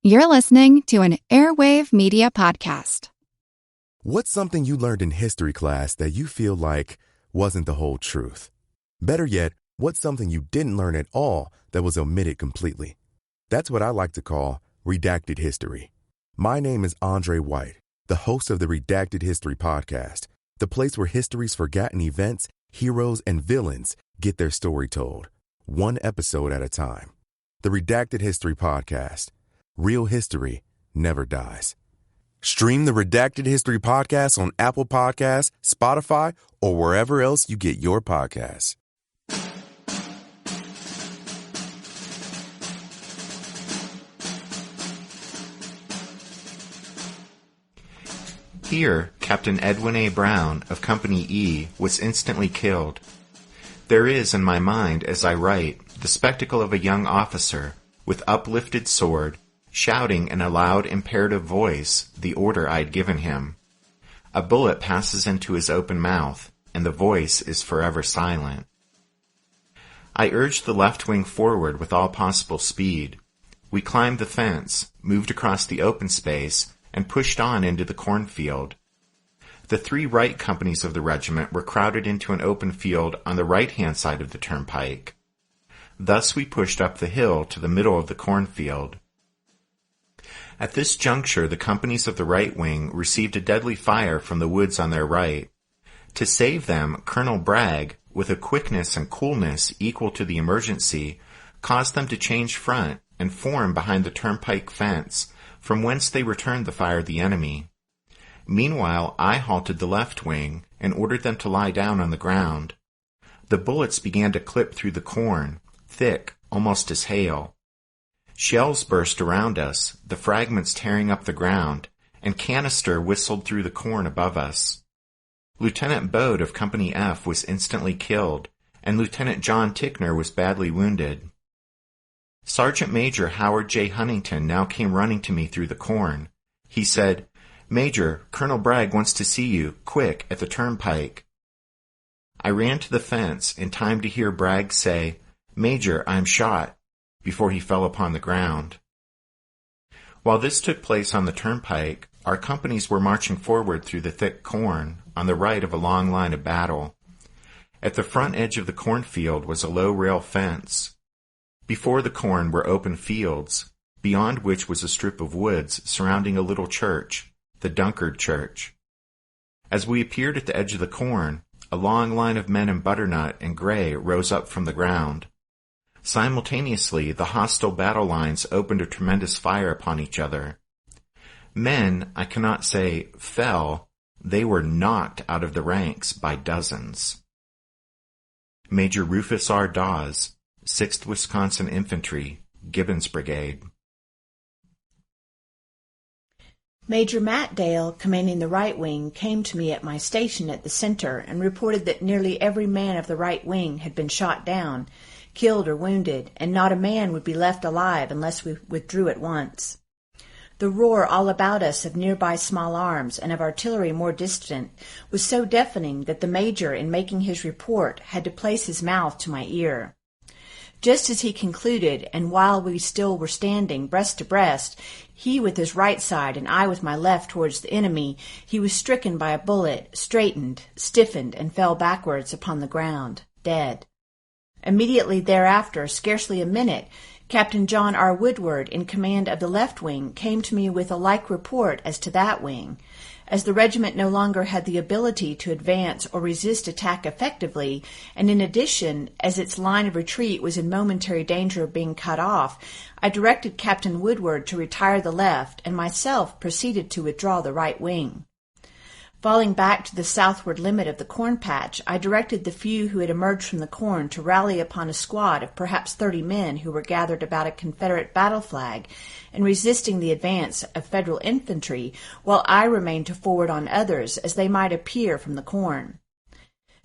You're listening to an Airwave Media Podcast. What's something you learned in history class that you feel like wasn't the whole truth? Better yet, what's something you didn't learn at all that was omitted completely? That's what I like to call redacted history. My name is Andre White, the host of the Redacted History Podcast, the place where history's forgotten events, heroes, and villains get their story told, one episode at a time. The Redacted History Podcast. Real history never dies. Stream the Redacted History Podcast on Apple Podcasts, Spotify, or wherever else you get your podcasts. Here, Captain Edwin A. Brown of Company E was instantly killed. There is, in my mind, as I write, the spectacle of a young officer, with uplifted sword, shouting in a loud, imperative voice the order I'd given him. A bullet passes into his open mouth, and the voice is forever silent. I urged the left wing forward with all possible speed. We climbed the fence, moved across the open space, and pushed on into the cornfield. The three right companies of the regiment were crowded into an open field on the right-hand side of the turnpike. Thus we pushed up the hill to the middle of the cornfield. At this juncture, the companies of the right wing received a deadly fire from the woods on their right. To save them, Colonel Bragg, with a quickness and coolness equal to the emergency, caused them to change front and form behind the turnpike fence, from whence they returned the fire of the enemy. Meanwhile, I halted the left wing and ordered them to lie down on the ground. The bullets began to clip through the corn, thick, almost as hail. Shells burst around us, the fragments tearing up the ground, and canister whistled through the corn above us. Lieutenant Bode of Company F was instantly killed, and Lieutenant John Tickner was badly wounded. Sergeant Major Howard J. Huntington now came running to me through the corn. He said, "Major, Colonel Bragg wants to see you, quick, at the turnpike." I ran to the fence in time to hear Bragg say, "Major, I'm shot," before he fell upon the ground. While this took place on the turnpike, our companies were marching forward through the thick corn, on the right of a long line of battle. At the front edge of the cornfield was a low rail fence. Before the corn were open fields, beyond which was a strip of woods surrounding a little church, the Dunkard Church. As we appeared at the edge of the corn, a long line of men in butternut and gray rose up from the ground. Simultaneously, the hostile battle lines opened a tremendous fire upon each other. Men, I cannot say, fell. They were knocked out of the ranks by dozens. Major Rufus R. Dawes, 6th Wisconsin Infantry, Gibbons Brigade. Major Matt Dale, commanding the right wing, came to me at my station at the center and reported that nearly every man of the right wing had been shot down, killed or wounded, and not a man would be left alive unless we withdrew at once. The roar all about us of nearby small arms and of artillery more distant was so deafening that the major, in making his report, had to place his mouth to my ear. Just as he concluded, and while we still were standing breast to breast, he with his right side and I with my left towards the enemy, he was stricken by a bullet, straightened, stiffened, and fell backwards upon the ground, dead. Immediately thereafter, scarcely a minute, Captain John R. Woodward, in command of the left wing, came to me with a like report as to that wing. As the regiment no longer had the ability to advance or resist attack effectively, and in addition, as its line of retreat was in momentary danger of being cut off, I directed Captain Woodward to retire the left, and myself proceeded to withdraw the right wing. Falling back to the southward limit of the corn patch, I directed the few who had emerged from the corn to rally upon a squad of perhaps 30 men who were gathered about a Confederate battle flag and resisting the advance of Federal infantry, while I remained to forward on others as they might appear from the corn.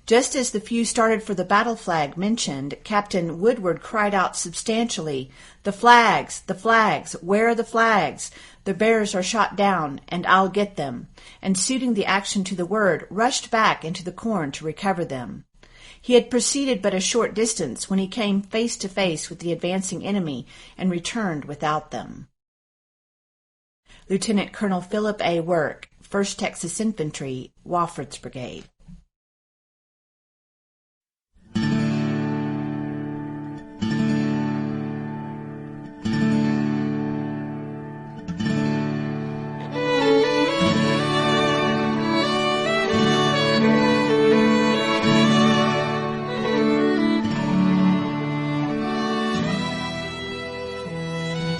Just as the few started for the battle flag mentioned, Captain Woodward cried out substantially, "The flags! The flags! Where are the flags? The bearers are shot down, and I'll get them," and suiting the action to the word, rushed back into the corn to recover them. He had proceeded but a short distance when he came face to face with the advancing enemy and returned without them. Lieutenant Colonel Philip A. Work, 1st Texas Infantry, Wofford's Brigade.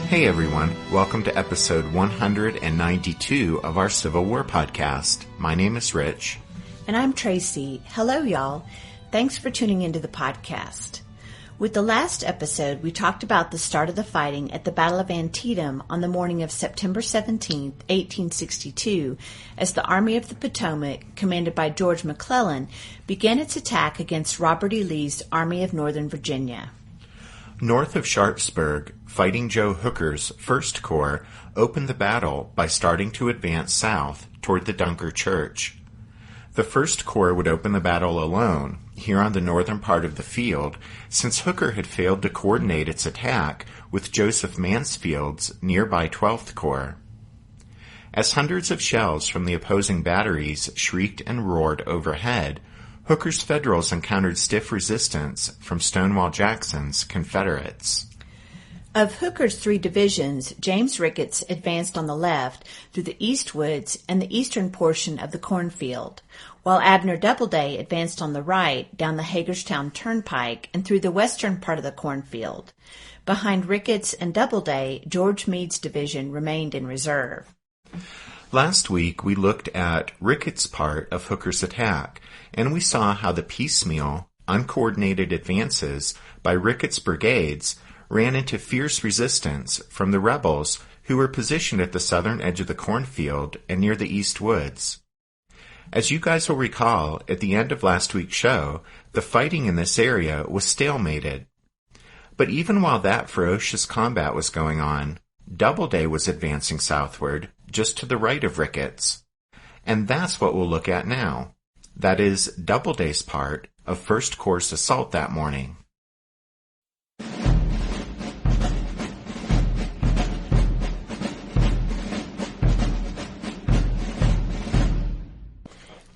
Hey everyone, welcome to episode 192 of our Civil War podcast. My name is Rich. And I'm Tracy. Hello y'all. Thanks for tuning into the podcast. With the last episode, we talked about the start of the fighting at the Battle of Antietam on the morning of September 17, 1862, as the Army of the Potomac, commanded by George McClellan, began its attack against Robert E. Lee's Army of Northern Virginia. North of Sharpsburg, Fighting Joe Hooker's 1st Corps opened the battle by starting to advance south toward the Dunker Church. The 1st Corps would open the battle alone, here on the northern part of the field, since Hooker had failed to coordinate its attack with Joseph Mansfield's nearby 12th Corps. As hundreds of shells from the opposing batteries shrieked and roared overhead, Hooker's Federals encountered stiff resistance from Stonewall Jackson's Confederates. Of Hooker's 3 divisions, James Ricketts advanced on the left through the East Woods and the eastern portion of the cornfield, while Abner Doubleday advanced on the right down the Hagerstown Turnpike and through the western part of the cornfield. Behind Ricketts and Doubleday, George Meade's division remained in reserve. Last week, we looked at Ricketts' part of Hooker's attack, and we saw how the piecemeal, uncoordinated advances by Ricketts' brigades ran into fierce resistance from the rebels who were positioned at the southern edge of the cornfield and near the East Woods. As you guys will recall, at the end of last week's show, the fighting in this area was stalemated. But even while that ferocious combat was going on, Doubleday was advancing southward, just to the right of Ricketts. And that's what we'll look at now. That is Doubleday's part of 1st Corps' assault that morning.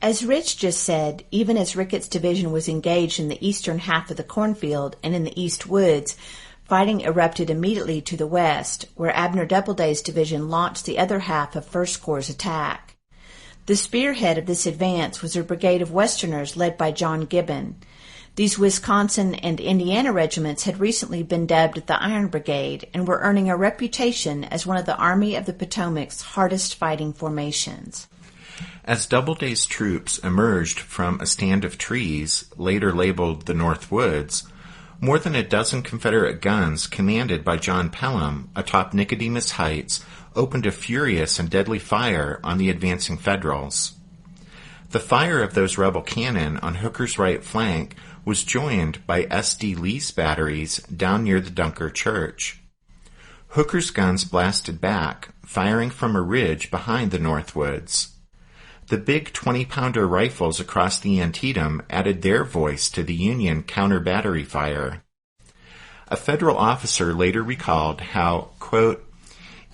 As Rich just said, even as Ricketts' division was engaged in the eastern half of the cornfield and in the East Woods, fighting erupted immediately to the west, where Abner Doubleday's division launched the other half of 1st Corps' attack. The spearhead of this advance was a brigade of Westerners led by John Gibbon. These Wisconsin and Indiana regiments had recently been dubbed the Iron Brigade and were earning a reputation as one of the Army of the Potomac's hardest fighting formations. As Doubleday's troops emerged from a stand of trees, later labeled the North Woods, more than a dozen Confederate guns commanded by John Pelham atop Nicodemus Heights opened a furious and deadly fire on the advancing Federals. The fire of those rebel cannon on Hooker's right flank was joined by S.D. Lee's batteries down near the Dunker Church. Hooker's guns blasted back, firing from a ridge behind the North Woods. The big 20-pounder rifles across the Antietam added their voice to the Union counter-battery fire. A Federal officer later recalled how, quote,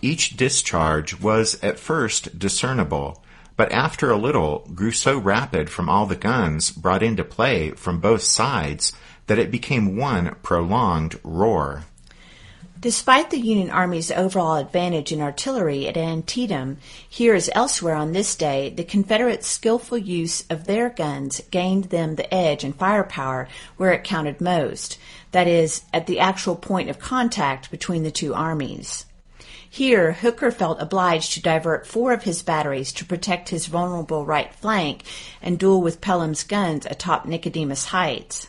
each discharge was at first discernible, but after a little grew so rapid from all the guns brought into play from both sides that it became one prolonged roar. Despite the Union Army's overall advantage in artillery at Antietam, here as elsewhere on this day, the Confederates' skillful use of their guns gained them the edge in firepower where it counted most, that is, at the actual point of contact between the two armies. Here, Hooker felt obliged to divert 4 of his batteries to protect his vulnerable right flank and duel with Pelham's guns atop Nicodemus Heights.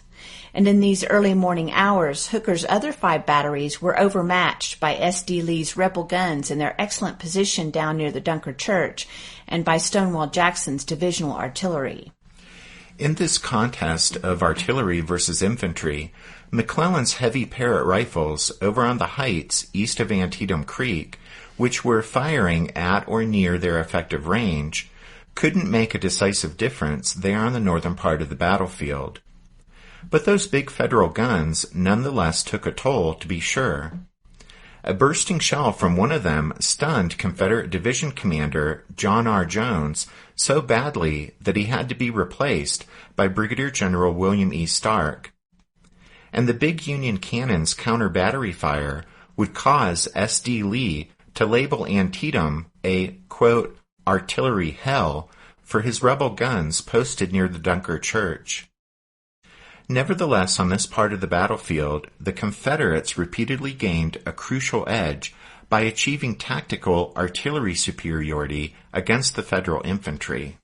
And in these early morning hours, Hooker's other 5 batteries were overmatched by S.D. Lee's rebel guns in their excellent position down near the Dunker Church and by Stonewall Jackson's divisional artillery. In this contest of artillery versus infantry, McClellan's heavy Parrott rifles over on the heights east of Antietam Creek, which were firing at or near their effective range, couldn't make a decisive difference there on the northern part of the battlefield. But those big Federal guns nonetheless took a toll, to be sure. A bursting shell from one of them stunned Confederate Division Commander John R. Jones so badly that he had to be replaced by Brigadier General William E. Stark. And the big Union cannon's counter-battery fire would cause S.D. Lee to label Antietam a, quote, artillery hell for his rebel guns posted near the Dunker Church. Nevertheless, on this part of the battlefield, the Confederates repeatedly gained a crucial edge by achieving tactical artillery superiority against the Federal infantry.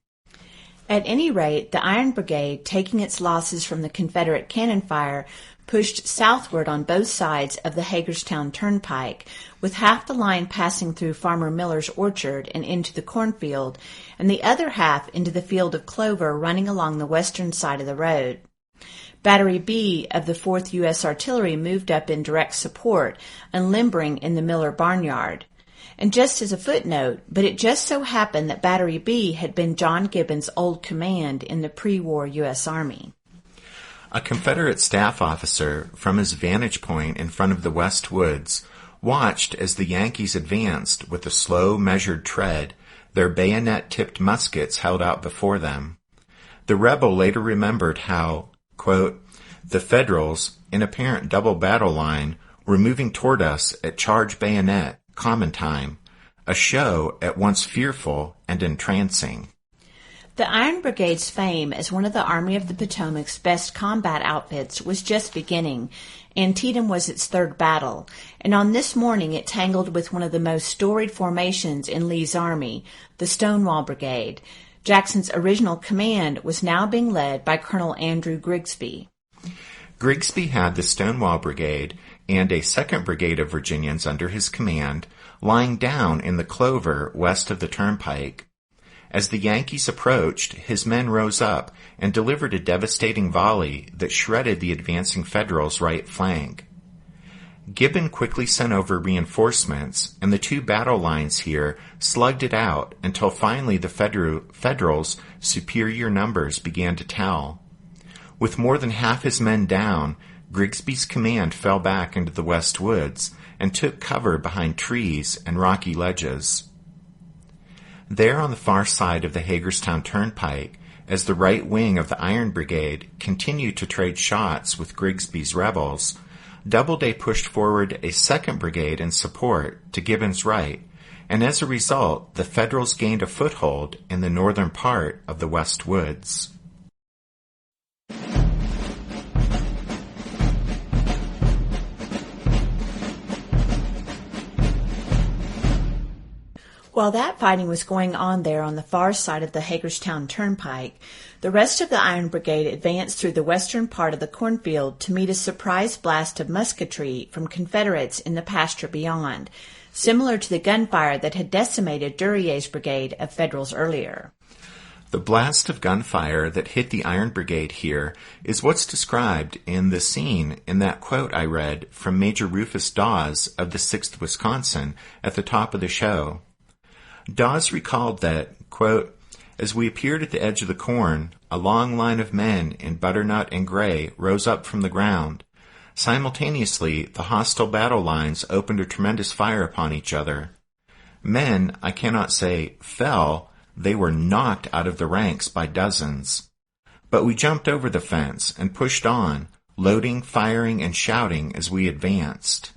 At any rate, the Iron Brigade, taking its losses from the Confederate cannon fire, pushed southward on both sides of the Hagerstown Turnpike, with half the line passing through Farmer Miller's orchard and into the cornfield, and the other half into the field of clover running along the western side of the road. Battery B of the 4th U.S. Artillery moved up in direct support, unlimbering in the Miller barnyard. And just as a footnote, but it just so happened that Battery B had been John Gibbon's old command in the pre-war U.S. Army. A Confederate staff officer, from his vantage point in front of the West Woods, watched as the Yankees advanced with a slow, measured tread, their bayonet-tipped muskets held out before them. The rebel later remembered how, quote, the Federals, in apparent double battle line, were moving toward us at charge bayonet, common time, a show at once fearful and entrancing. The Iron Brigade's fame as one of the Army of the Potomac's best combat outfits was just beginning. Antietam was its third battle, and on this morning it tangled with one of the most storied formations in Lee's army, the Stonewall Brigade. Jackson's original command was now being led by Colonel Andrew Grigsby. Grigsby had the Stonewall Brigade and a 2nd Brigade of Virginians under his command lying down in the clover west of the turnpike. As the Yankees approached, his men rose up and delivered a devastating volley that shredded the advancing Federals' right flank. Gibbon quickly sent over reinforcements, and the two battle lines here slugged it out until finally the Federals' superior numbers began to tell. With more than half his men down, Grigsby's command fell back into the West Woods and took cover behind trees and rocky ledges. There on the far side of the Hagerstown Turnpike, as the right wing of the Iron Brigade continued to trade shots with Grigsby's rebels, Doubleday pushed forward a 2nd Brigade in support to Gibbon's right, and as a result, the Federals gained a foothold in the northern part of the West Woods. While that fighting was going on there on the far side of the Hagerstown Turnpike, the rest of the Iron Brigade advanced through the western part of the cornfield to meet a surprise blast of musketry from Confederates in the pasture beyond, similar to the gunfire that had decimated Duryea's brigade of Federals earlier. The blast of gunfire that hit the Iron Brigade here is what's described in the scene in that quote I read from Major Rufus Dawes of the 6th Wisconsin at the top of the show. Dawes recalled that, quote, as we appeared at the edge of the corn, a long line of men in butternut and gray rose up from the ground. Simultaneously, the hostile battle lines opened a tremendous fire upon each other. Men, I cannot say, fell, they were knocked out of the ranks by dozens. But we jumped over the fence and pushed on, loading, firing, and shouting as we advanced.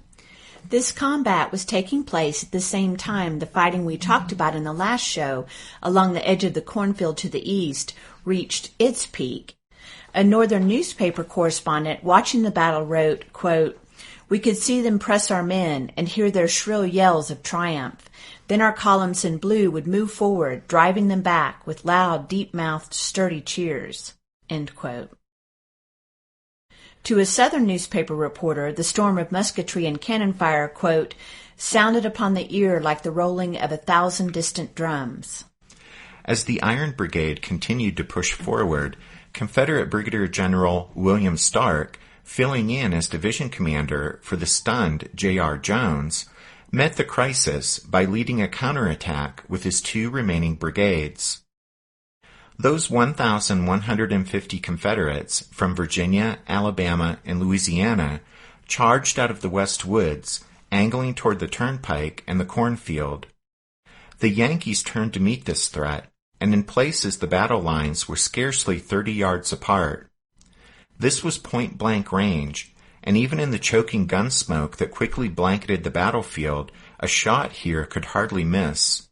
This combat was taking place at the same time the fighting we talked about in the last show along the edge of the cornfield to the east reached its peak. A northern newspaper correspondent watching the battle wrote, quote, we could see them press our men and hear their shrill yells of triumph. Then our columns in blue would move forward, driving them back with loud, deep-mouthed, sturdy cheers. End quote. To a southern newspaper reporter, the storm of musketry and cannon fire, quote, sounded upon the ear like the rolling of 1,000 distant drums. As the Iron Brigade continued to push forward, Confederate Brigadier General William Stark, filling in as division commander for the stunned J.R. Jones, met the crisis by leading a counterattack with his 2 remaining brigades. Those 1,150 Confederates from Virginia, Alabama, and Louisiana charged out of the West Woods angling toward the turnpike and the cornfield. The Yankees turned to meet this threat, and in places the battle lines were scarcely 30 yards apart. This was point-blank range, and even in the choking gun smoke that quickly blanketed the battlefield, a shot here could hardly miss.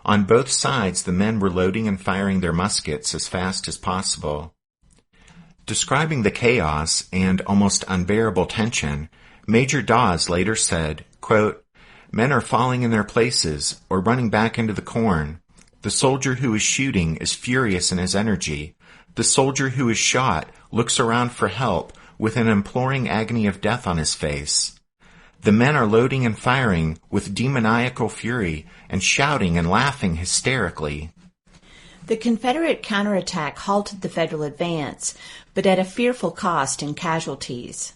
On both sides the men were loading and firing their muskets as fast as possible. Describing the chaos and almost unbearable tension, Major Dawes later said, quote, "Men are falling in their places or running back into the corn. The soldier who is shooting is furious in his energy. The soldier who is shot looks around for help with an imploring agony of death on his face. The men are loading and firing with demoniacal fury and shouting and laughing hysterically." The Confederate counterattack halted the Federal advance, but at a fearful cost in casualties.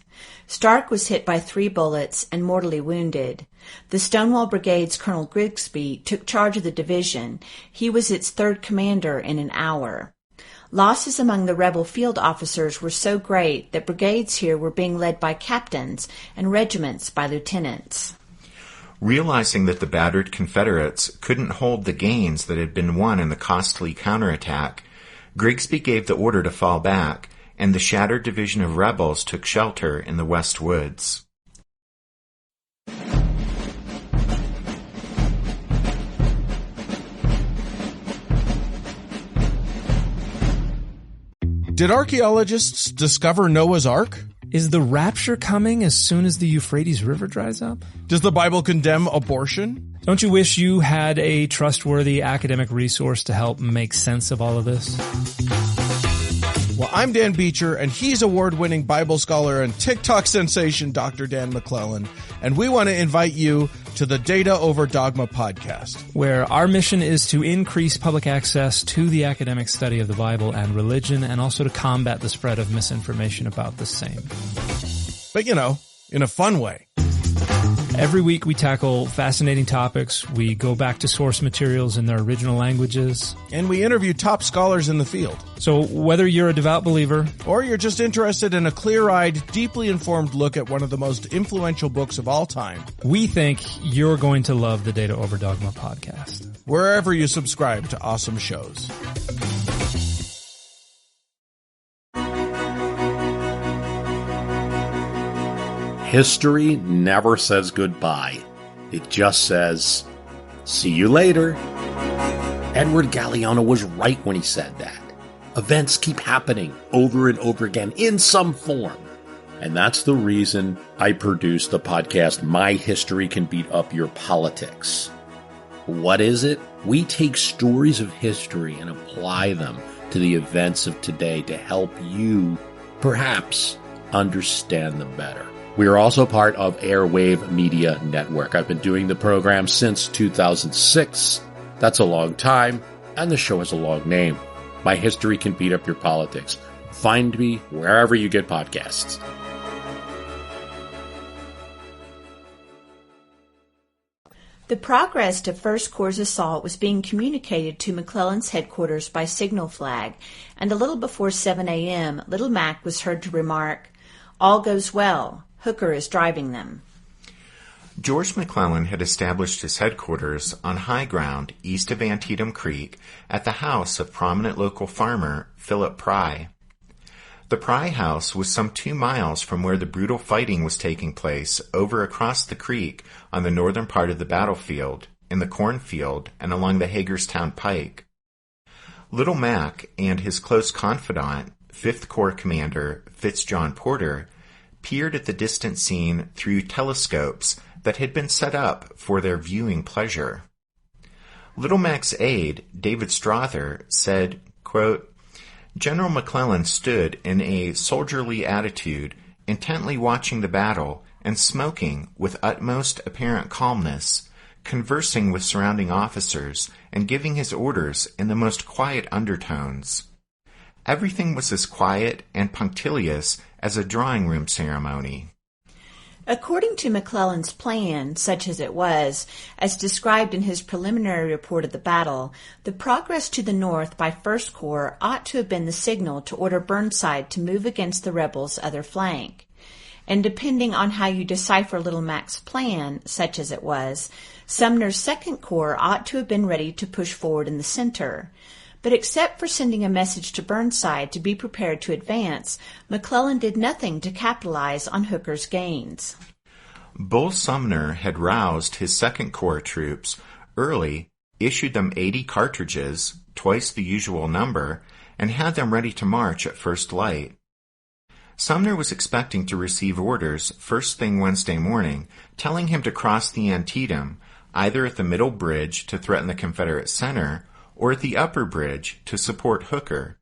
Stark was hit by 3 bullets and mortally wounded. The Stonewall Brigade's Colonel Grigsby took charge of the division. He was its 3rd commander in an hour. Losses among the rebel field officers were so great that brigades here were being led by captains and regiments by lieutenants. Realizing that the battered Confederates couldn't hold the gains that had been won in the costly counterattack, Grigsby gave the order to fall back, and the shattered division of rebels took shelter in the West Woods. Did archaeologists discover Noah's Ark? Is the rapture coming as soon as the Euphrates River dries up? Does the Bible condemn abortion? Don't you wish you had a trustworthy academic resource to help make sense of all of this? Well, I'm Dan Beecher, and he's award-winning Bible scholar and TikTok sensation Dr. Dan McClellan, and we want to invite you to the Data Over Dogma podcast, where our mission is to increase public access to the academic study of the Bible and religion, and also to combat the spread of misinformation about the same. But, in a fun way. Every week we tackle fascinating topics. We go back to source materials in their original languages. And we interview top scholars in the field. So whether you're a devout believer, or you're just interested in a clear-eyed, deeply informed look at one of the most influential books of all time, we think you're going to love the Data Over Dogma podcast. Wherever you subscribe to awesome shows. History never says goodbye. It just says, see you later. Edward Galeano was right when he said that. Events keep happening over and over again in some form. And that's the reason I produce the podcast, My History Can Beat Up Your Politics. What is it? We take stories of history and apply them to the events of today to help you, perhaps, understand them better. We are also part of Airwave Media Network. I've been doing the program since 2006. That's a long time, and the show has a long name. My History Can Beat Up Your Politics. Find me wherever you get podcasts. The progress to First Corps' assault was being communicated to McClellan's headquarters by signal flag, and a little before 7 a.m., Little Mac was heard to remark, "All goes well. Hooker is driving them." George McClellan had established his headquarters on high ground east of Antietam Creek at the house of prominent local farmer Philip Pry. The Pry house was some 2 miles from where the brutal fighting was taking place over across the creek on the northern part of the battlefield, in the cornfield, and along the Hagerstown Pike. Little Mac and his close confidant, 5th Corps Commander Fitzjohn Porter, peered at the distant scene through telescopes that had been set up for their viewing pleasure. Little Mac's aide, David Strother, said, quote, "General McClellan stood in a soldierly attitude, intently watching the battle and smoking with utmost apparent calmness, conversing with surrounding officers and giving his orders in the most quiet undertones. Everything was as quiet and punctilious as a drawing-room ceremony." According to McClellan's plan, such as it was, as described in his preliminary report of the battle, the progress to the north by First Corps ought to have been the signal to order Burnside to move against the rebels' other flank. and depending on how you decipher Little Mac's plan, such as it was, Sumner's Second Corps ought to have been ready to push forward in the center. But except for sending a message to Burnside to be prepared to advance, McClellan did nothing to capitalize on Hooker's gains. Bull Sumner had roused his Second Corps troops early, issued them 80 cartridges, twice the usual number, and had them ready to march at first light. Sumner was expecting to receive orders first thing Wednesday morning, telling him to cross the Antietam, either at the middle bridge to threaten the Confederate center, or at the upper bridge to support Hooker.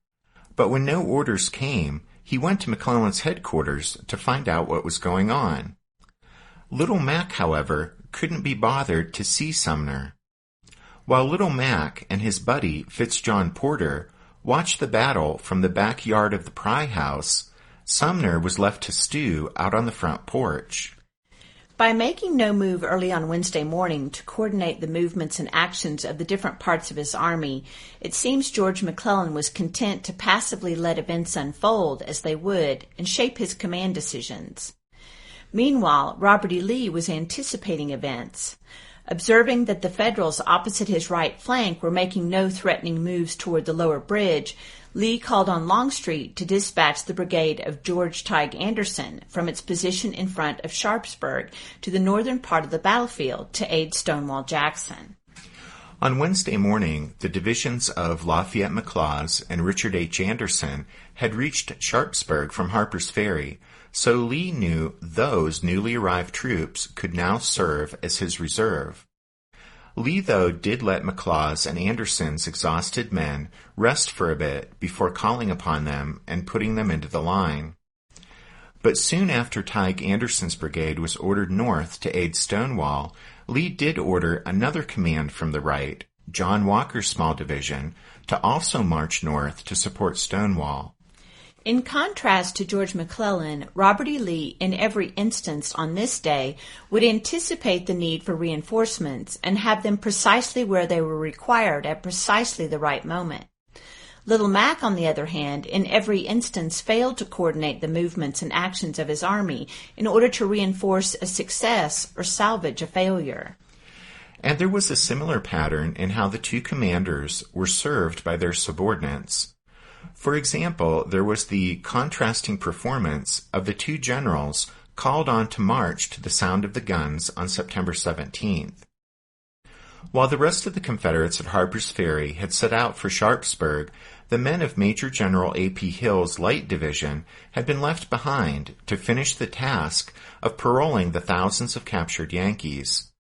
But when no orders came, he went to McClellan's headquarters to find out what was going on. Little Mac, however, couldn't be bothered to see Sumner. While Little Mac and his buddy Fitzjohn Porter watched the battle from the backyard of the Pry House, Sumner was left to stew out on the front porch. By making no move early on Wednesday morning to coordinate the movements and actions of the different parts of his army, it seems George McClellan was content to passively let events unfold as they would and shape his command decisions. Meanwhile, Robert E. Lee was anticipating events. Observing that the Federals opposite his right flank were making no threatening moves toward the lower bridge, Lee called on Longstreet to dispatch the brigade of George Tighe Anderson from its position in front of Sharpsburg to the northern part of the battlefield to aid Stonewall Jackson. On Wednesday morning, the divisions of Lafayette McLaws and Richard H. Anderson had reached Sharpsburg from Harper's Ferry, so Lee knew those newly arrived troops could now serve as his reserve. Lee, though, did let McLaws and Anderson's exhausted men rest for a bit before calling upon them and putting them into the line. But soon after Tighe Anderson's brigade was ordered north to aid Stonewall, Lee did order another command from the right, John Walker's small division, to also march north to support Stonewall. In contrast to George McClellan, Robert E. Lee, in every instance on this day, would anticipate the need for reinforcements and have them precisely where they were required at precisely the right moment. Little Mac, on the other hand, in every instance failed to coordinate the movements and actions of his army in order to reinforce a success or salvage a failure. And there was a similar pattern in how the two commanders were served by their subordinates. For example, there was the contrasting performance of the two generals called on to march to the sound of the guns on September 17th. While the rest of the Confederates at Harper's Ferry had set out for Sharpsburg, the men of Major General A.P. Hill's Light Division had been left behind to finish the task of paroling the thousands of captured Yankees.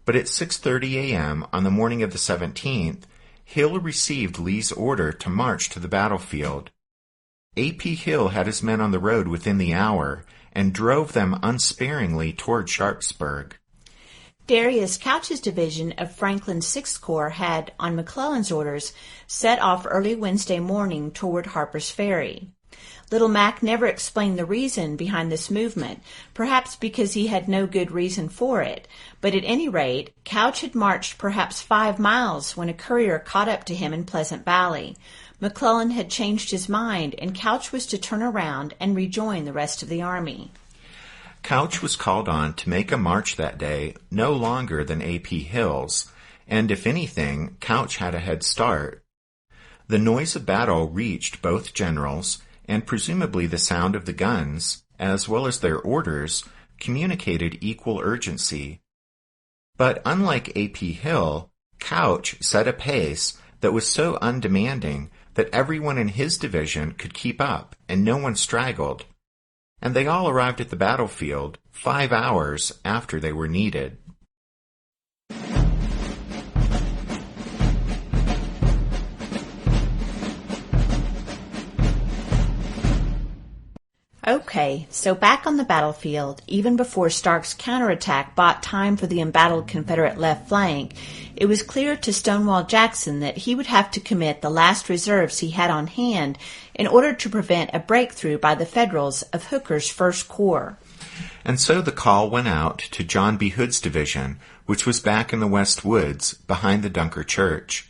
But at 6:30 a.m. on the morning of the 17th, Hill received Lee's order to march to the battlefield. A.P. Hill had his men on the road within the hour and drove them unsparingly toward Sharpsburg. Darius Couch's division of Franklin's Sixth Corps had, on McClellan's orders, set off early Wednesday morning toward Harper's Ferry. Little Mac never explained the reason behind this movement, perhaps because he had no good reason for it, but at any rate, Couch had marched perhaps 5 miles when a courier caught up to him in Pleasant Valley. McClellan had changed his mind, and Couch was to turn around and rejoin the rest of the army. Couch was called on to make a march that day no longer than A.P. Hill's, and if anything, Couch had a head start. The noise of battle reached both generals, and presumably the sound of the guns, as well as their orders, communicated equal urgency. But unlike A.P. Hill, Couch set a pace that was so undemanding that everyone in his division could keep up and no one straggled, and they all arrived at the battlefield 5 hours after they were needed. Okay, so back on the battlefield, even before Stark's counterattack bought time for the embattled Confederate left flank, it was clear to Stonewall Jackson that he would have to commit the last reserves he had on hand in order to prevent a breakthrough by the Federals of Hooker's First Corps. And so the call went out to John B. Hood's division, which was back in the West Woods behind the Dunker Church.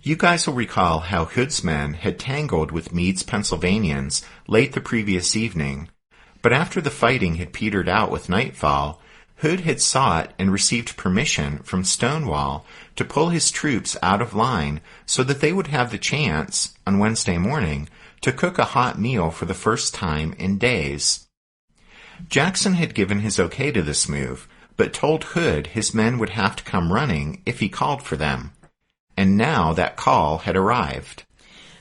You guys will recall how Hood's men had tangled with Meade's Pennsylvanians late the previous evening, But after the fighting had petered out with nightfall, Hood had sought and received permission from Stonewall to pull his troops out of line so that they would have the chance, on Wednesday morning, to cook a hot meal for the first time in days. Jackson had given his okay to this move, but told Hood his men would have to come running if he called for them. And now that call had arrived.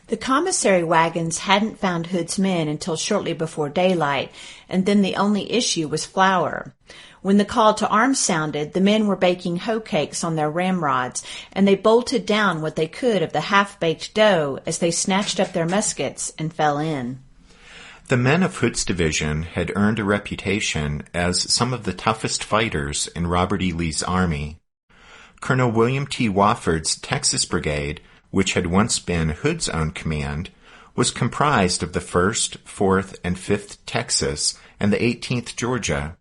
The commissary wagons hadn't found Hood's men until shortly before daylight, and then the only issue was flour. When the call to arms sounded, the men were baking hoe cakes on their ramrods, and they bolted down what they could of the half-baked dough as they snatched up their muskets and fell in. The men of Hood's division had earned a reputation as some of the toughest fighters in Robert E. Lee's army. Colonel William T. Wofford's Texas Brigade, which had once been Hood's own command, was comprised of the 1st, 4th, and 5th Texas and the 18th Georgia.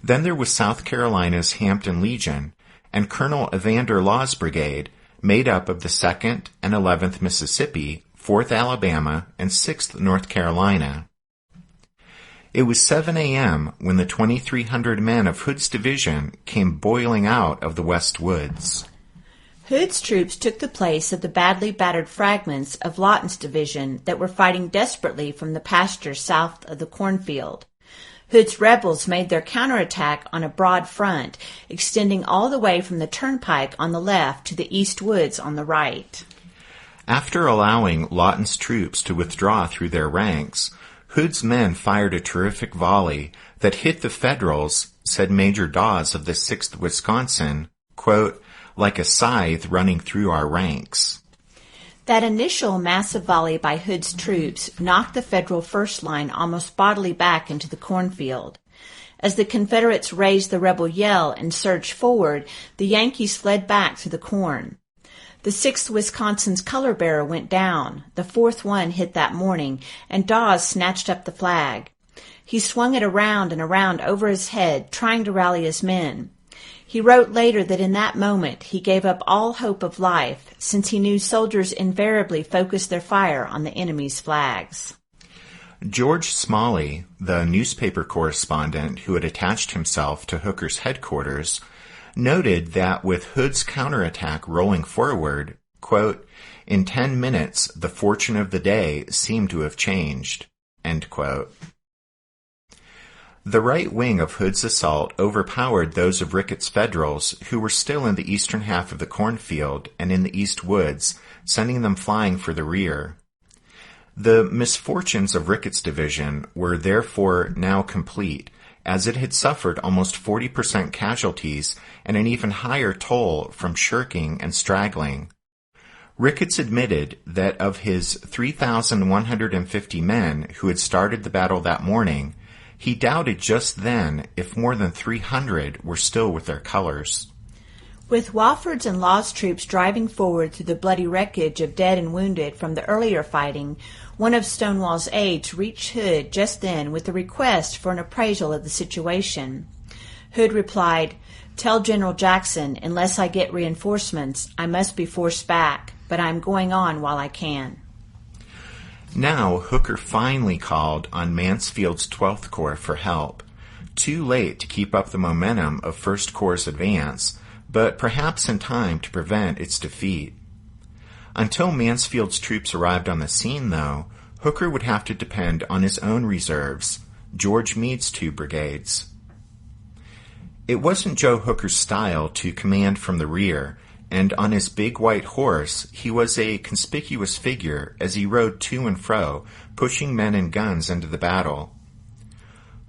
Then there was South Carolina's Hampton Legion and Colonel Evander Law's brigade, made up of the 2nd and 11th Mississippi, 4th Alabama, and 6th North Carolina. It was 7 a.m. when the 2,300 men of Hood's division came boiling out of the West Woods. Hood's troops took the place of the badly battered fragments of Lawton's division that were fighting desperately from the pastures south of the cornfield. Hood's rebels made their counterattack on a broad front, extending all the way from the turnpike on the left to the east woods on the right. After allowing Lawton's troops to withdraw through their ranks, Hood's men fired a terrific volley that hit the Federals, said Major Dawes of the 6th Wisconsin, quote, like a scythe running through our ranks. That initial massive volley by Hood's troops knocked the Federal first line almost bodily back into the cornfield. As the Confederates raised the rebel yell and surged forward, the Yankees fled back through the corn. The 6th Wisconsin's color bearer went down. The 4th one hit that morning, and Dawes snatched up the flag. He swung it around and around over his head, trying to rally his men. He wrote later that in that moment he gave up all hope of life, since he knew soldiers invariably focused their fire on the enemy's flags. George Smalley, the newspaper correspondent who had attached himself to Hooker's headquarters, noted that with Hood's counterattack rolling forward, quote, in 10 minutes the fortune of the day seemed to have changed, end quote. The right wing of Hood's assault overpowered those of Ricketts' Federals, who were still in the eastern half of the cornfield and in the east woods, sending them flying for the rear. The misfortunes of Ricketts' division were therefore now complete, as it had suffered almost 40% casualties and an even higher toll from shirking and straggling. Ricketts admitted that of his 3,150 men who had started the battle that morning, he doubted just then if more than 300 were still with their colors. With Wofford's and Law's troops driving forward through the bloody wreckage of dead and wounded from the earlier fighting, one of Stonewall's aides reached Hood just then with a request for an appraisal of the situation. Hood replied, "Tell General Jackson, unless I get reinforcements, I must be forced back, but I am going on while I can." Now Hooker finally called on Mansfield's 12th Corps for help, too late to keep up the momentum of 1st Corps' advance, but perhaps in time to prevent its defeat. Until Mansfield's troops arrived on the scene, though, Hooker would have to depend on his own reserves, George Meade's 2 brigades. It wasn't Joe Hooker's style to command from the rear, and on his big white horse he was a conspicuous figure as he rode to and fro, pushing men and guns into the battle.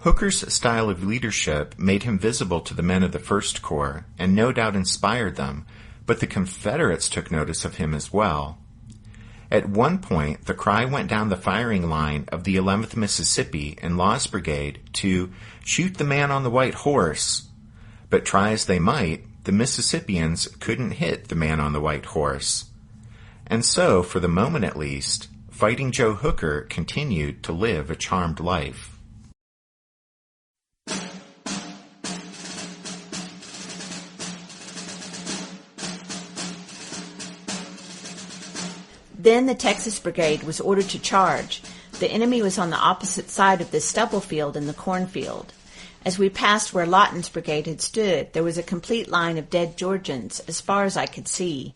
Hooker's style of leadership made him visible to the men of the 1st Corps, and no doubt inspired them, but the Confederates took notice of him as well. At one point, the cry went down the firing line of the 11th Mississippi and Law's brigade to shoot the man on the white horse, but try as they might, the Mississippians couldn't hit the man on the white horse. And so, for the moment at least, Fighting Joe Hooker continued to live a charmed life. Then the Texas Brigade was ordered to charge. The enemy was on the opposite side of this stubble field in the cornfield. As we passed where Lawton's brigade had stood, there was a complete line of dead Georgians as far as I could see.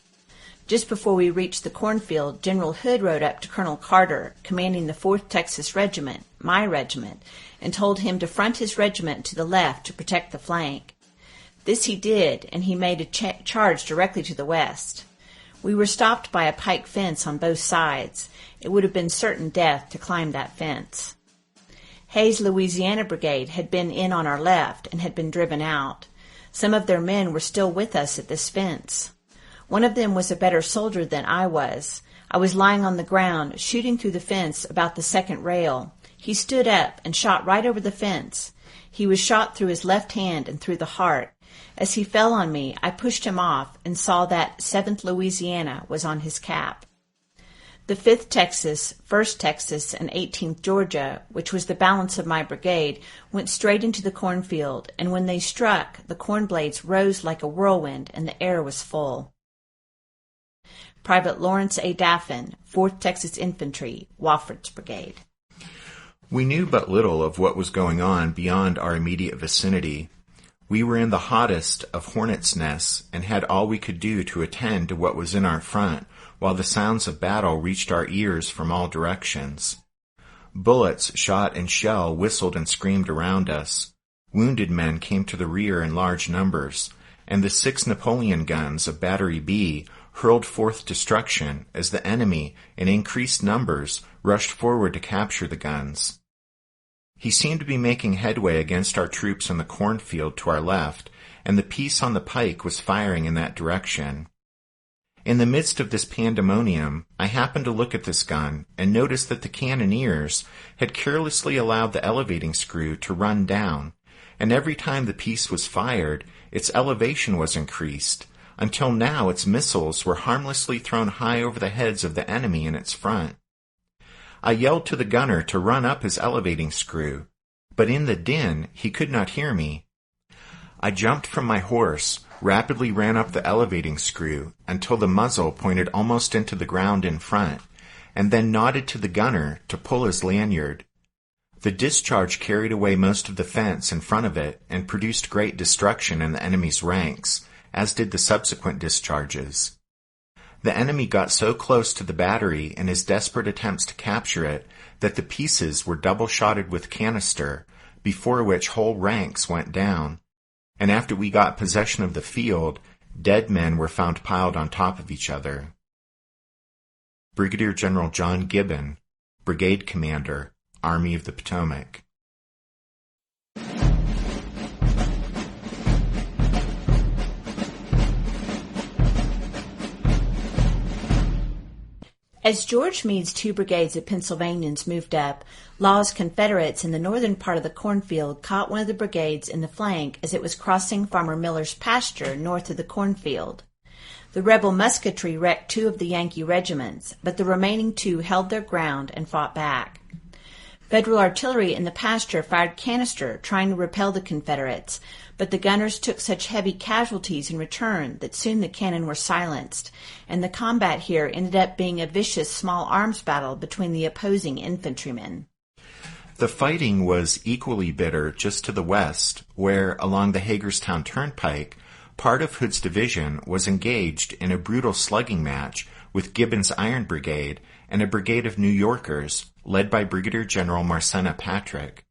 Just before we reached the cornfield, General Hood rode up to Colonel Carter, commanding the 4th Texas Regiment, my regiment, and told him to front his regiment to the left to protect the flank. This he did, and he made a charge directly to the west. We were stopped by a pike fence on both sides. It would have been certain death to climb that fence. Hayes' Louisiana Brigade had been in on our left and had been driven out. Some of their men were still with us at this fence. One of them was a better soldier than I was. I was lying on the ground, shooting through the fence about the second rail. He stood up and shot right over the fence. He was shot through his left hand and through the heart. As he fell on me, I pushed him off and saw that 7th Louisiana was on his cap. The 5th Texas, 1st Texas, and 18th Georgia, which was the balance of my brigade, went straight into the cornfield, and when they struck, the corn blades rose like a whirlwind and the air was full. Private Lawrence A. Daffin, 4th Texas Infantry, Wofford's Brigade. We knew but little of what was going on beyond our immediate vicinity. We were in the hottest of hornets' nests and had all we could do to attend to what was in our front, while the sounds of battle reached our ears from all directions. Bullets, shot, and shell whistled and screamed around us. Wounded men came to the rear in large numbers, and the 6 Napoleon guns of Battery B hurled forth destruction as the enemy, in increased numbers, rushed forward to capture the guns. He seemed to be making headway against our troops in the cornfield to our left, and the piece on the pike was firing in that direction. In the midst of this pandemonium, I happened to look at this gun and noticed that the cannoneers had carelessly allowed the elevating screw to run down, and every time the piece was fired, its elevation was increased, until now its missiles were harmlessly thrown high over the heads of the enemy in its front. I yelled to the gunner to run up his elevating screw, but in the din he could not hear me. I jumped from my horse, rapidly ran up the elevating screw until the muzzle pointed almost into the ground in front, and then nodded to the gunner to pull his lanyard. The discharge carried away most of the fence in front of it and produced great destruction in the enemy's ranks, as did the subsequent discharges. The enemy got so close to the battery in his desperate attempts to capture it that the pieces were double-shotted with canister, before which whole ranks went down, and after we got possession of the field, dead men were found piled on top of each other. Brigadier General John Gibbon, Brigade Commander, Army of the Potomac. As George Meade's 2 brigades of Pennsylvanians moved up, Law's Confederates in the northern part of the cornfield caught one of the brigades in the flank as it was crossing Farmer Miller's pasture north of the cornfield. The rebel musketry wrecked 2 of the Yankee regiments, but the remaining 2 held their ground and fought back. Federal artillery in the pasture fired canister trying to repel the Confederates, but the gunners took such heavy casualties in return that soon the cannon were silenced, and the combat here ended up being a vicious small arms battle between the opposing infantrymen. The fighting was equally bitter just to the west, where, along the Hagerstown Turnpike, part of Hood's division was engaged in a brutal slugging match with Gibbon's Iron Brigade and a brigade of New Yorkers, led by Brigadier General Marsena Patrick.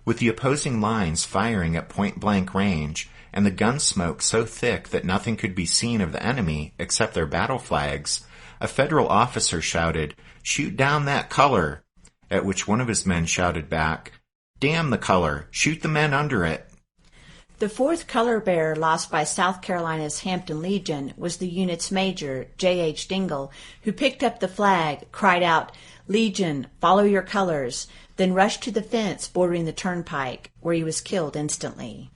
With the opposing lines firing at point-blank range and the gun smoke so thick that nothing could be seen of the enemy except their battle flags, a Federal officer shouted, "Shoot down that color," at which one of his men shouted back, "Damn the color, shoot the men under it." The 4th color bearer lost by South Carolina's Hampton Legion was the unit's major, J.H. Dingle, who picked up the flag, cried out, "Legion, follow your colors," then rushed to the fence bordering the turnpike, where he was killed instantly.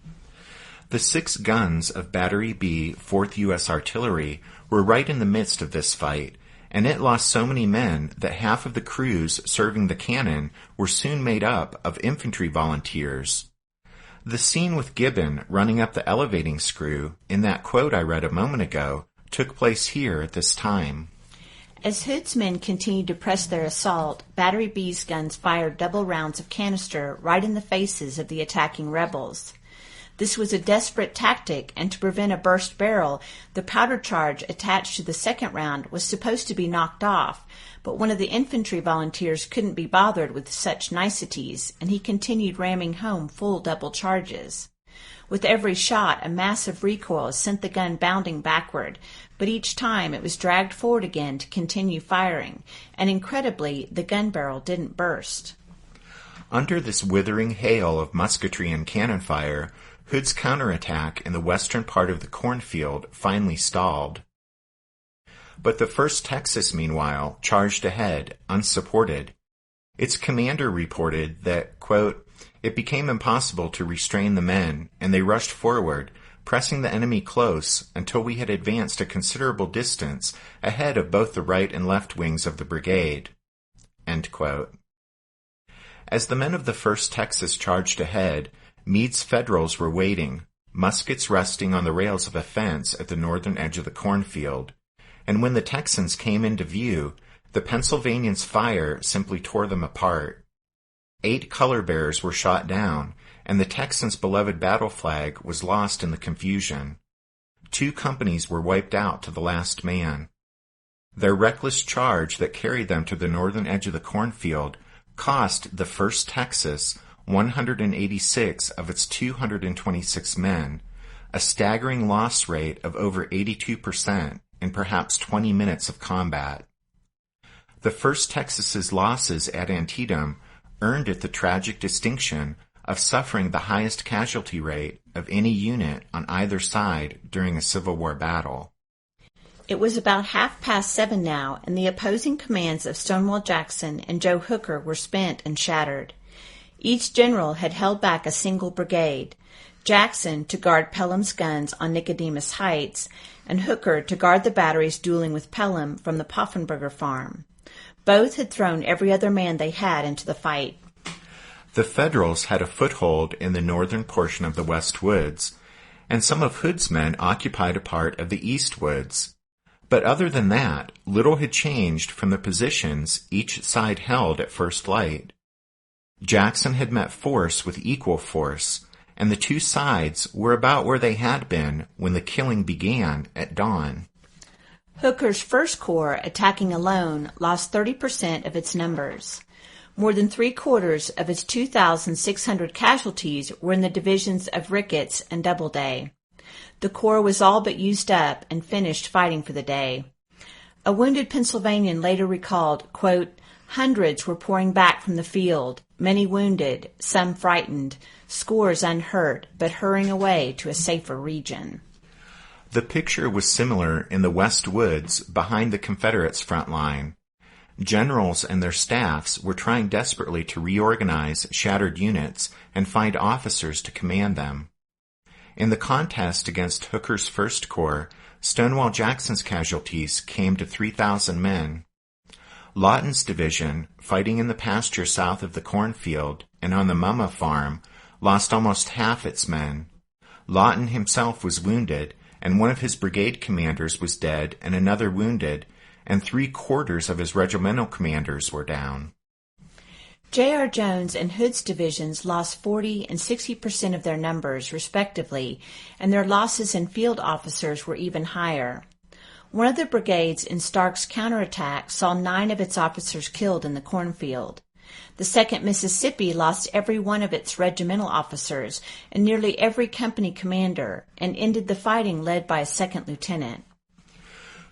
The 6 guns of Battery B, 4th U.S. Artillery, were right in the midst of this fight, and it lost so many men that half of the crews serving the cannon were soon made up of infantry volunteers. The scene with Gibbon running up the elevating screw in that quote I read a moment ago took place here at this time. As Hood's men continued to press their assault, Battery B's guns fired double rounds of canister right in the faces of the attacking rebels. This was a desperate tactic, and to prevent a burst barrel, the powder charge attached to the second round was supposed to be knocked off, but one of the infantry volunteers couldn't be bothered with such niceties, and he continued ramming home full double charges. With every shot, a massive recoil sent the gun bounding backward, but each time it was dragged forward again to continue firing, and incredibly, the gun barrel didn't burst. Under this withering hail of musketry and cannon fire, Hood's counterattack in the western part of the cornfield finally stalled. But the 1st Texas, meanwhile, charged ahead, unsupported. Its commander reported that, quote, "It became impossible to restrain the men, and they rushed forward, pressing the enemy close until we had advanced a considerable distance ahead of both the right and left wings of the brigade." End quote. As the men of the 1st Texas charged ahead, Meade's Federals were waiting, muskets resting on the rails of a fence at the northern edge of the cornfield, and when the Texans came into view, the Pennsylvanians' fire simply tore them apart. 8 color bearers were shot down, and the Texans' beloved battle flag was lost in the confusion. 2 companies were wiped out to the last man. Their reckless charge that carried them to the northern edge of the cornfield cost the 1st Texas 186 of its 226 men, a staggering loss rate of over 82% in perhaps 20 minutes of combat. The 1st Texas's losses at Antietam earned it the tragic distinction of suffering the highest casualty rate of any unit on either side during a Civil War battle. It was about 7:30 now, and the opposing commands of Stonewall Jackson and Joe Hooker were spent and shattered. Each general had held back a single brigade, Jackson to guard Pelham's guns on Nicodemus Heights, and Hooker to guard the batteries dueling with Pelham from the Poffenberger farm. Both had thrown every other man they had into the fight. The Federals had a foothold in the northern portion of the West Woods, and some of Hood's men occupied a part of the East Woods. But other than that, little had changed from the positions each side held at first light. Jackson had met force with equal force, and the 2 sides were about where they had been when the killing began at dawn. Hooker's 1st Corps, attacking alone, lost 30% of its numbers. More than 3/4 of its 2,600 casualties were in the divisions of Ricketts and Doubleday. The Corps was all but used up and finished fighting for the day. A wounded Pennsylvanian later recalled, quote, "Hundreds were pouring back from the field, many wounded, some frightened, scores unhurt, but hurrying away to a safer region." The picture was similar in the West Woods behind the Confederates' front line. Generals and their staffs were trying desperately to reorganize shattered units and find officers to command them. In the contest against Hooker's 1st Corps, Stonewall Jackson's casualties came to 3,000 men. Lawton's division, fighting in the pasture south of the cornfield and on the Mumma farm, lost almost half its men. Lawton himself was wounded, and one of his brigade commanders was dead and another wounded, and 3/4 of his regimental commanders were down. J.R. Jones and Hood's divisions lost 40% and 60% of their numbers, respectively, and their losses in field officers were even higher. One of the brigades in Stark's counterattack saw 9 of its officers killed in the cornfield. The 2nd Mississippi lost every one of its regimental officers and nearly every company commander, and ended the fighting led by a 2nd lieutenant.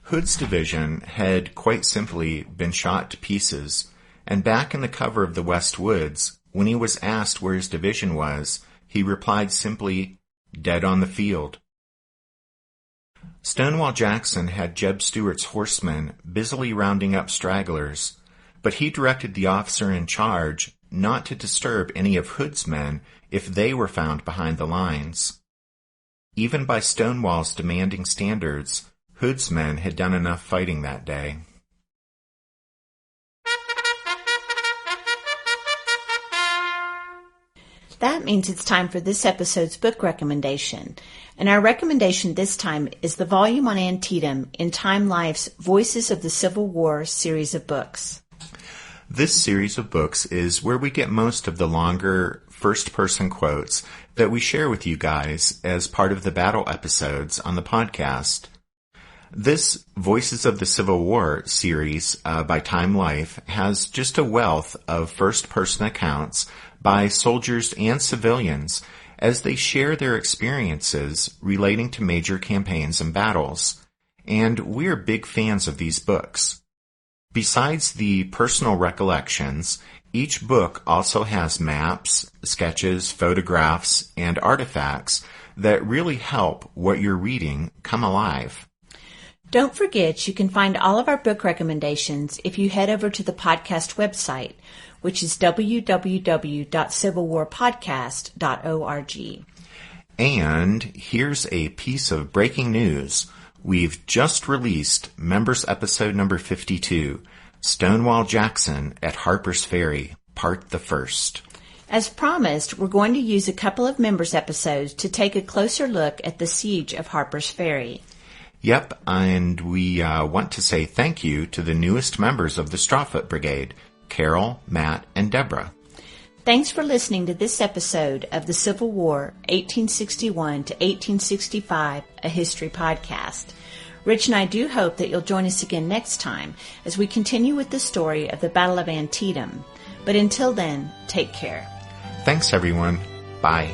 Hood's division had quite simply been shot to pieces, and back in the cover of the West Woods, when he was asked where his division was, he replied simply, "Dead on the field." Stonewall Jackson had Jeb Stuart's horsemen busily rounding up stragglers, but he directed the officer in charge not to disturb any of Hood's men if they were found behind the lines. Even by Stonewall's demanding standards, Hood's men had done enough fighting that day. That means it's time for this episode's book recommendation. And our recommendation this time is the volume on Antietam in Time Life's Voices of the Civil War series of books. This series of books is where we get most of the longer first-person quotes that we share with you guys as part of the battle episodes on the podcast. This Voices of the Civil War series by Time Life has just a wealth of first-person accounts by soldiers and civilians as they share their experiences relating to major campaigns and battles. And we're big fans of these books. Besides the personal recollections, each book also has maps, sketches, photographs, and artifacts that really help what you're reading come alive. Don't forget you can find all of our book recommendations if you head over to the podcast website, which is www.civilwarpodcast.org. And here's a piece of breaking news. We've just released Members Episode number 52, Stonewall Jackson at Harper's Ferry, Part the First. As promised, we're going to use a couple of Members episodes to take a closer look at the siege of Harper's Ferry. Yep, and we want to say thank you to the newest members of the Strawfoot Brigade, Carol, Matt, and Deborah. Thanks for listening to this episode of the Civil War, 1861 to 1865, a history podcast. Rich and I do hope that you'll join us again next time as we continue with the story of the Battle of Antietam. But until then, take care. Thanks, everyone. Bye.